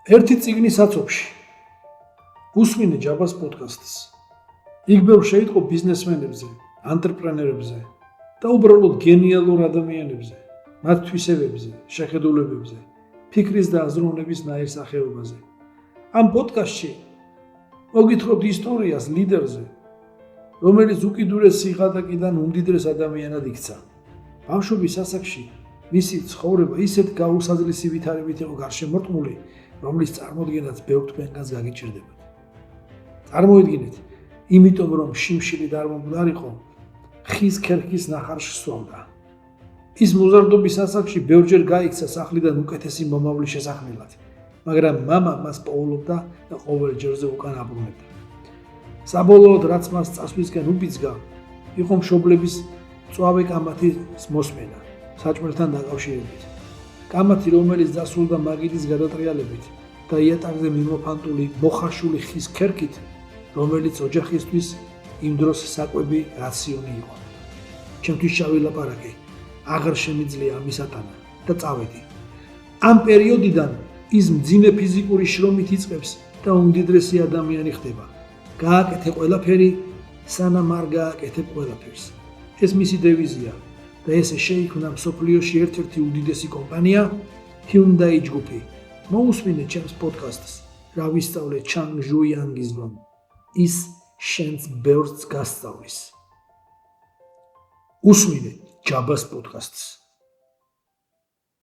ერთი წიგნი საცობში. უსმინე ჯაბას პოდკასტს. იქ ბევრ შეიტყო ბიზნესმენებზე, ანტრეპრენერებზე და უბრალოდ გენიალურ ადამიანებზე, მათ თვისებებზე, შეხედულებებზე, ფიქრის და აზროვნების ნაირსახეობაზე. ამ პოდკასტში მოგითხრობთ ისტორიას ლიდერზე, რომელიც უკიდურეს სიღატაკიდან უმდიდრეს ადამიანად იქცა. ბავშვობის ასაკში მისი ცხოვრება ისეთ გაუსაძლისი ვითარებით იყო გარშემორტყმული, რომლის წარმოდგენაც ბევრ თქვენგანს გაგიჭირდებათ. წარმოიდგინეთ, იმიტომ რომ შიმშილი არ მომკვდარიყო, ხის ქერქის ნახარში სვამდა. ის მოზარდობის ასაკში ბევრჯერ გაიქცა სახლიდან უკეთესი მომავლის შესაქმნელად, მაგრამ მამა მას პოულობდა და ყოველ ჯერზე უკან აბრუნებდა. საბოლოოდ, რაც მას წასვლისკენ უბიძგა, იყო მშობლების მწვავე კამათის მოსმენა საჭმელთან დაკავშირებით. კამათი, რომელიც დასრულდა მაგიდის გადატრიალებით და იატაკზე მიმოფანტული მოხარშული ხის ქერქით, რომელიც ოჯახისთვის იმ დროს საკვები რაციონი იყო. ჩემთვის ჩავილაპარაკე, აღარ შემიძლია ამის ატანა და წავედი. ამ პერიოდიდან ის მძიმე ფიზიკური შრომით იწყებს და უმდიდრესი ადამიანი ხდება. გააკეთე ყველაფერი, სანამ არ გააკეთებ ყველაფერს. ეს მისი დევიზია და ესე შეიქმნა მსოფლიოში ერთ-ერთი უდიდესი კომპანია, Hyundai ჯგუფი. მოусმინე ჩემს პოდკასტს, რა ვისწავლე ჩანგ ჟუიანგისგან. ის შენს ბევრს გასწავლის. უსმინე ჯაბას პოდკასტს.